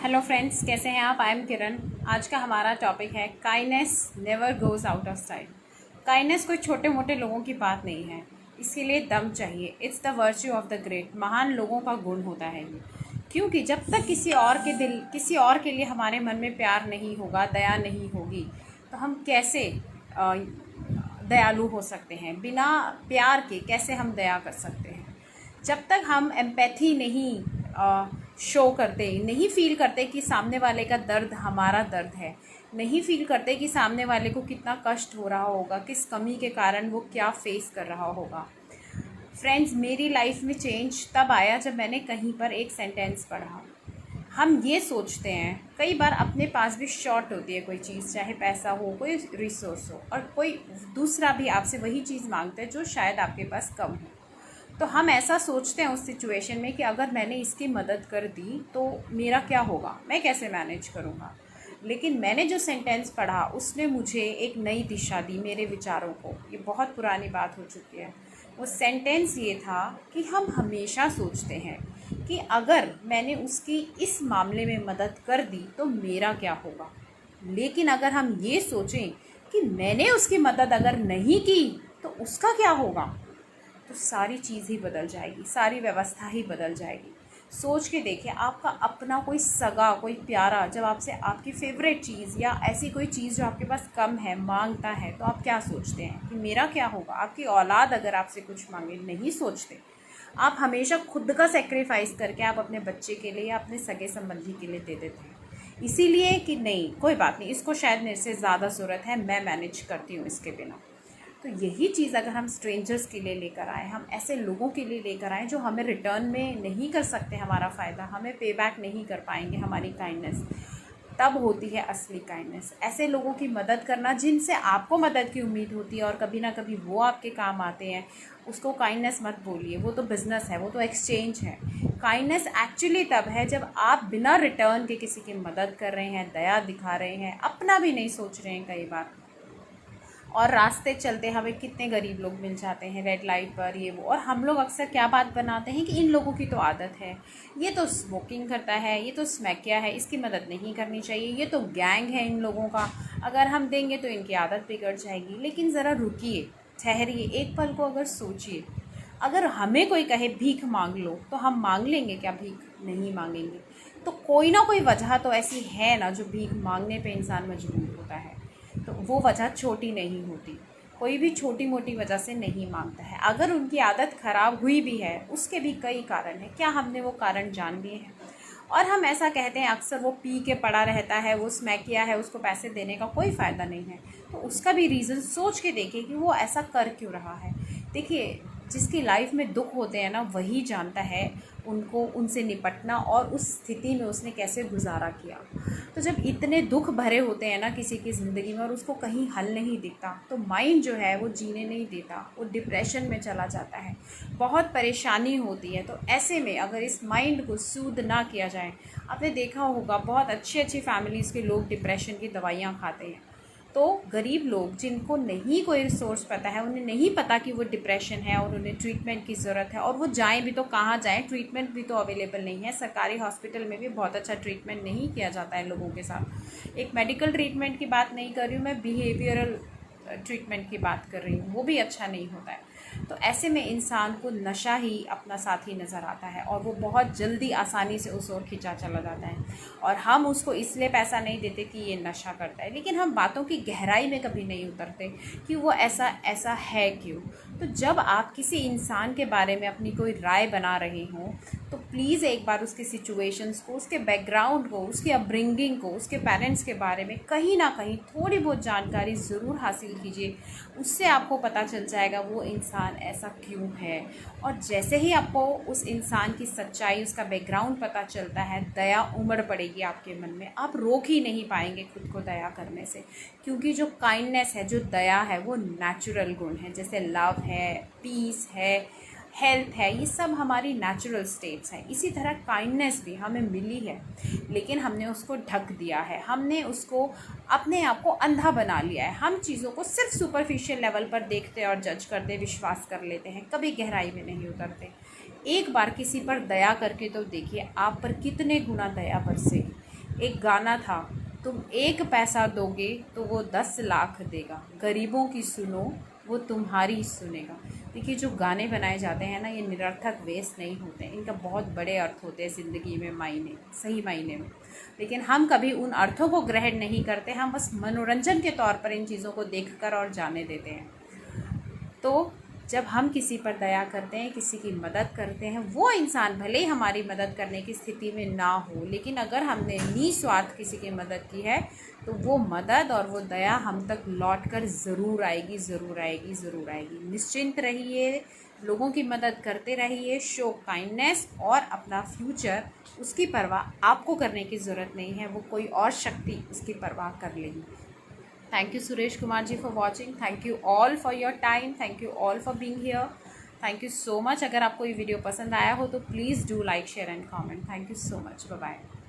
Hello friends, कैसे हैं आप? आई एम किरण। आज का हमारा टॉपिक है kindness never goes out of style. Kindness कोई छोटे मोटे लोगों की बात नहीं है, इसके लिए दम चाहिए। It's the virtue of the great. महान लोगों का गुण होता है ये, क्योंकि जब तक किसी और के लिए हमारे मन में प्यार नहीं होगा, दया नहीं होगी, तो हम कैसे अ, दयालु हो सकते हैं? बिना प्यार के कैसे हम दया कर सकते हैं? जब तक हम एम्पैथी नहीं शो करते, नहीं फील करते कि सामने वाले का दर्द हमारा दर्द है, नहीं फील करते कि सामने वाले को कितना कष्ट हो रहा होगा, किस कमी के कारण वो क्या फेस कर रहा होगा। फ्रेंड्स, मेरी लाइफ में चेंज तब आया जब मैंने कहीं पर एक सेंटेंस पढ़ा। हम ये सोचते हैं कई बार, अपने पास भी शॉर्ट होती है कोई चीज़, चाहे पैसा हो, कोई रिसोर्स हो, और कोई दूसरा भी आपसे वही चीज़ मांगता है जो शायद आपके पास कम हो। तो हम ऐसा सोचते हैं उस सिचुएशन में कि अगर मैंने इसकी मदद कर दी तो मेरा क्या होगा, मैं कैसे मैनेज करूँगा। लेकिन मैंने जो सेंटेंस पढ़ा उसने मुझे एक नई दिशा दी मेरे विचारों को। ये बहुत पुरानी बात हो चुकी है। वो सेंटेंस ये था कि हम हमेशा सोचते हैं कि अगर मैंने उसकी इस मामले में मदद कर दी तो मेरा क्या होगा। लेकिन अगर हम ये सोचें कि मैंने उसकी मदद अगर नहीं की तो उसका क्या होगा, तो सारी चीज़ ही बदल जाएगी, सारी व्यवस्था ही बदल जाएगी। सोच के देखिए, आपका अपना कोई सगा, कोई प्यारा जब आपसे आपकी फेवरेट चीज़ या ऐसी कोई चीज़ जो आपके पास कम है मांगता है, तो आप क्या सोचते हैं कि मेरा क्या होगा। आपकी औलाद अगर आपसे कुछ मांगे, नहीं सोचते। आप हमेशा खुद का सेक्रीफाइस करके आप अपने बच्चे के लिए या अपने सगे संबंधी के लिए दे देते हैं, इसीलिए कि नहीं, कोई बात नहीं, इसको शायद मेरे से ज़्यादा ज़रूरत है, मैं मैनेज करती हूँ इसके बिना। तो यही चीज़ अगर हम स्ट्रेंजर्स के लिए लेकर आएँ, हम ऐसे लोगों के लिए लेकर आएँ जो हमें रिटर्न में नहीं कर सकते हमारा फ़ायदा, हमें पे बैक नहीं कर पाएंगे हमारी काइंडनेस, तब होती है असली काइंडनेस। ऐसे लोगों की मदद करना जिनसे आपको मदद की उम्मीद होती है और कभी ना कभी वो आपके काम आते हैं, उसको काइंडनेस मत बोलिए। वो तो बिज़नेस है, वो तो एक्सचेंज है। काइंडनेस एक्चुअली तब है जब आप बिना रिटर्न के किसी की मदद कर रहे हैं, दया दिखा रहे हैं, अपना भी नहीं सोच रहे हैं कई बार। और रास्ते चलते हमें कितने गरीब लोग मिल जाते हैं रेड लाइट पर, ये वो, और हम लोग अक्सर क्या बात बनाते हैं कि इन लोगों की तो आदत है, ये तो स्मोकिंग करता है, ये तो स्मैकिया है, इसकी मदद नहीं करनी चाहिए, ये तो गैंग है इन लोगों का, अगर हम देंगे तो इनकी आदत बिगड़ जाएगी। लेकिन ज़रा रुकिए, ठहरिए, एक पल को अगर सोचिए, अगर हमें कोई कहे भीख मांग लो तो हम मांग लेंगे क्या? भीख नहीं मांगेंगे। तो कोई ना कोई वजह तो ऐसी है ना जो भीख मांगने पे इंसान मजबूर होता है। तो वो वजह छोटी नहीं होती, कोई भी छोटी मोटी वजह से नहीं मांगता है। अगर उनकी आदत ख़राब हुई भी है, उसके भी कई कारण हैं। क्या हमने वो कारण जान लिए हैं? और हम ऐसा कहते हैं अक्सर, वो पी के पड़ा रहता है, वो स्मैकिया है, उसको पैसे देने का कोई फ़ायदा नहीं है। तो उसका भी रीज़न सोच के देखिए कि वो ऐसा कर क्यों रहा है। देखिए, जिसकी लाइफ में दुख होते हैं ना, वही जानता है उनको, उनसे निपटना, और उस स्थिति में उसने कैसे गुजारा किया। तो जब इतने दुख भरे होते हैं ना किसी की ज़िंदगी में और उसको कहीं हल नहीं दिखता, तो माइंड जो है वो जीने नहीं देता, वो डिप्रेशन में चला जाता है, बहुत परेशानी होती है। तो ऐसे में अगर इस माइंड को सूद ना किया जाए, आपने देखा होगा बहुत अच्छी अच्छी फैमिलीज़ के लोग डिप्रेशन की दवाइयाँ खाते हैं। तो गरीब लोग जिनको नहीं कोई रिसोर्स पता है, उन्हें नहीं पता कि वो डिप्रेशन है और उन्हें ट्रीटमेंट की ज़रूरत है, और वो जाएँ भी तो कहाँ जाएँ, ट्रीटमेंट भी तो अवेलेबल नहीं है। सरकारी हॉस्पिटल में भी बहुत अच्छा ट्रीटमेंट नहीं किया जाता है लोगों के साथ। एक मेडिकल ट्रीटमेंट की बात नहीं कर रही हूँ मैं, बिहेवियरल ट्रीटमेंट की बात कर रही हूँ, वो भी अच्छा नहीं होता है। तो ऐसे में इंसान को नशा ही अपना साथी नज़र आता है, और वो बहुत जल्दी आसानी से उस ओर खिंचा चला जाता है। और हम उसको इसलिए पैसा नहीं देते कि ये नशा करता है, लेकिन हम बातों की गहराई में कभी नहीं उतरते कि वो ऐसा ऐसा है क्यों। तो जब आप किसी इंसान के बारे में अपनी कोई राय बना रहे हों, तो प्लीज़ एक बार उसके सिचुएशंस को, उसके बैकग्राउंड को, उसकी अपब्रिंगिंग को, उसके पेरेंट्स के बारे में कहीं ना कहीं थोड़ी बहुत जानकारी ज़रूर हासिल कीजिए। उससे आपको पता चल जाएगा वो इंसान ऐसा क्यों है। और जैसे ही आपको उस इंसान की सच्चाई, उसका बैकग्राउंड पता चलता है, दया उमड़ पड़ेगी आपके मन में। आप रोक ही नहीं पाएंगे खुद को दया करने से, क्योंकि जो काइंडनेस है, जो दया है, वो नेचुरल गुण है। जैसे लव है, पीस है, हेल्थ है, ये सब हमारी नेचुरल स्टेट्स हैं। इसी तरह काइंडनेस भी हमें मिली है, लेकिन हमने उसको ढक दिया है, हमने उसको अपने आप को अंधा बना लिया है। हम चीज़ों को सिर्फ सुपरफिशियल लेवल पर देखते और जज करते, विश्वास कर लेते हैं, कभी गहराई में नहीं उतरते। एक बार किसी पर दया करके तो देखिए, आप पर कितने गुना दया बरसेगी। एक गाना था, तुम 1 पैसा दोगे तो वो 10 लाख देगा, गरीबों की सुनो वो तुम्हारी सुनेगा। देखिए, जो गाने बनाए जाते हैं ना, ये निरर्थक वेस्ट नहीं होते, इनका बहुत बड़े अर्थ होते हैं ज़िंदगी में, मायने, सही मायने में। लेकिन हम कभी उन अर्थों को ग्रहण नहीं करते, हम बस मनोरंजन के तौर पर इन चीज़ों को देखकर और जाने देते हैं। तो जब हम किसी पर दया करते हैं, किसी की मदद करते हैं, वो इंसान भले ही हमारी मदद करने की स्थिति में ना हो, लेकिन अगर हमने निस्वार्थ किसी की मदद की है तो वो मदद और वो दया हम तक लौट कर ज़रूर आएगी, ज़रूर आएगी, ज़रूर आएगी। निश्चिंत रहिए, लोगों की मदद करते रहिए, शो काइंडनेस, और अपना फ्यूचर उसकी परवाह आपको करने की ज़रूरत नहीं है, वो कोई और शक्ति उसकी परवाह कर लेगी। Thank you, Suresh Kumar ji, for watching. Thank you all for your time. Thank you all for being here. Thank you so much. अगर आपको ये वीडियो पसंद आया हो तो please do like, share and comment. Thank you so much. Bye bye.